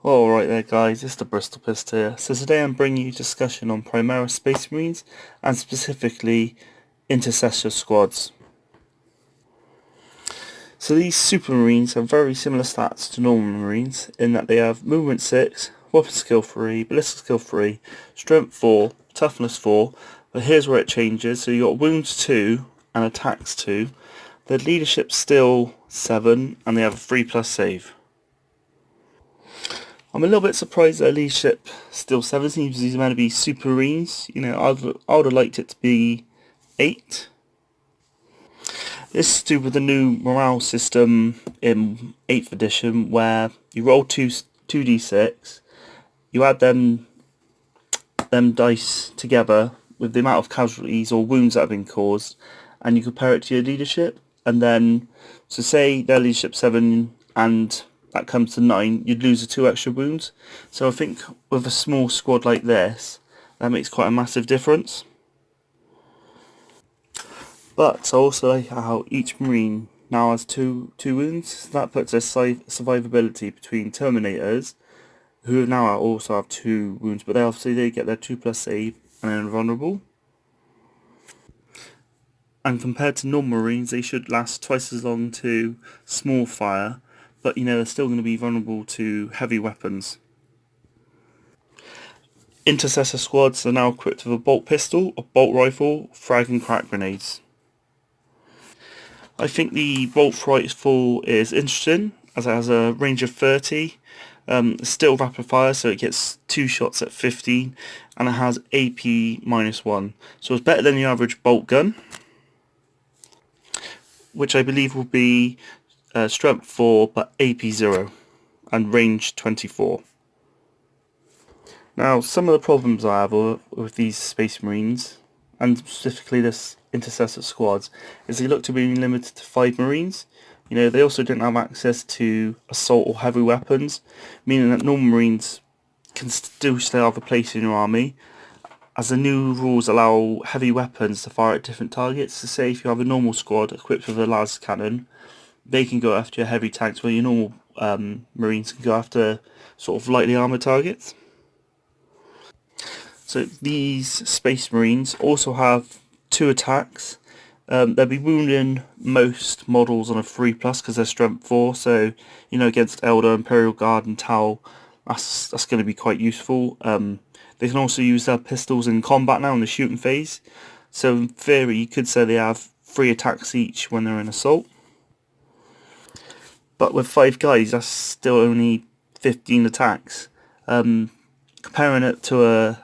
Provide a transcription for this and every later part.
Alright there guys, it's the Bristol Pist here. So today I'm bringing you a discussion on Primaris Space Marines and specifically Intercessor squads. So these Super Marines have very similar stats to normal Marines in that they have Movement 6, Weapon Skill 3, Ballistic Skill 3, Strength 4, Toughness 4, but here's where it changes. So you got Wounds 2 and Attacks 2. Their Leadership's still 7 and they have a 3+ save. I'm a little bit surprised their leadership still 7. Seems these are meant to be Super Marines. You know, I would have liked it to be 8. This is to do with the new morale system in 8th edition, where you roll 2d6, you add them dice together with the amount of casualties or wounds that have been caused, and you compare it to your leadership. And then, so say their leadership 7 and that comes to 9, you'd lose the 2 extra wounds. So I think with a small squad like this, that makes quite a massive difference. But I also like how each Marine now has 2 wounds. So that puts their survivability between Terminators, who now also have 2 wounds, but they get their 2+ save and are invulnerable. And compared to normal Marines, they should last twice as long to small fire, but you know, they're still going to be vulnerable to heavy weapons. Intercessor squads are now equipped with a bolt pistol, a bolt rifle, frag and crack grenades. I think the bolt rifle is interesting as it has a range of 30. It's still rapid fire, so it gets 2 shots at 15, and it has AP -1. So it's better than the average bolt gun, which I believe will be strength 4 but AP 0 and range 24. Now, some of the problems I have with these Space Marines, and specifically this Intercessor squads, is they look to be limited to 5 Marines. You know, they also don't have access to assault or heavy weapons, meaning that normal Marines can still have a place in your army, as the new rules allow heavy weapons to fire at different targets. So say if you have a normal squad equipped with a las cannon, they can go after your heavy tanks, where your normal Marines can go after sort of lightly armoured targets. So these Space Marines also have 2 attacks. They'll be wounding most models on a 3+ because they're strength 4, so you know, against Elder, Imperial Guard and Tau, that's going to be quite useful. They can also use their pistols in combat now in the shooting phase, so in theory you could say they have 3 attacks each when they're in assault. But with 5 guys, that's still only 15 attacks. Comparing it to a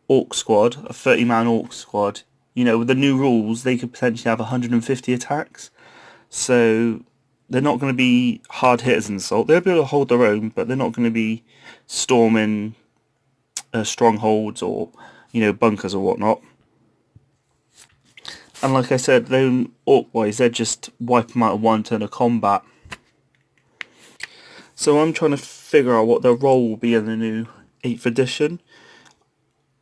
Orc squad, a 30-man Orc squad, you know, with the new rules, they could potentially have 150 attacks. So they're not going to be hard hitters in assault. They'll be able to hold their own, but they're not going to be storming strongholds or, you know, bunkers or whatnot. And like I said, they're Orc-wise, they're just wipe them out of 1 turn of combat. So I'm trying to figure out what their role will be in the new 8th edition.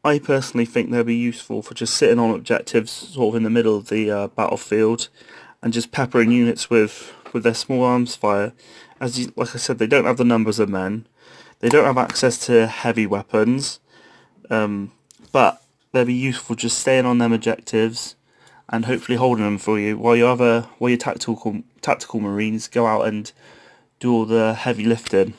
I personally think they'll be useful for just sitting on objectives sort of in the middle of the battlefield and just peppering units with their small arms fire. Like I said, they don't have the numbers of men, they don't have access to heavy weapons, but they'll be useful just staying on them objectives and hopefully holding them for you while your tactical Marines go out and do all the heavy lifting.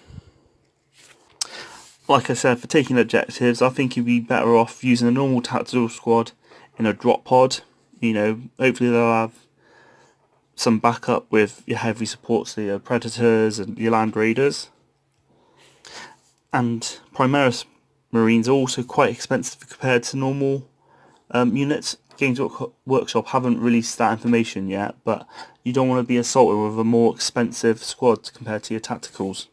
Like I said, for taking objectives, I think you'd be better off using a normal tactical squad in a drop pod. You know, hopefully they'll have some backup with your heavy supports, so your Predators and your Land Raiders. And Primaris Marines are also quite expensive compared to normal units. Games Workshop haven't released that information yet, but you don't want to be assaulted with a more expensive squad compared to your tacticals.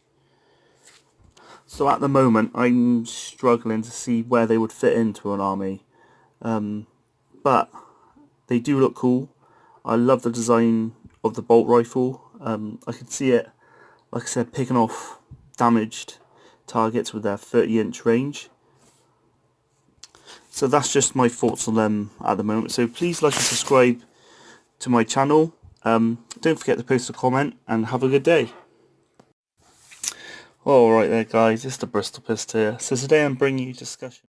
So at the moment, I'm struggling to see where they would fit into an army. But they do look cool. I love the design of the bolt rifle. I could see it, like I said, picking off damaged targets with their 30-inch range. So that's just my thoughts on them at the moment. So please like and subscribe to my channel. Don't forget to post a comment and have a good day. Alright there guys, it's the Bristol Pist here. So today I'm bringing you discussion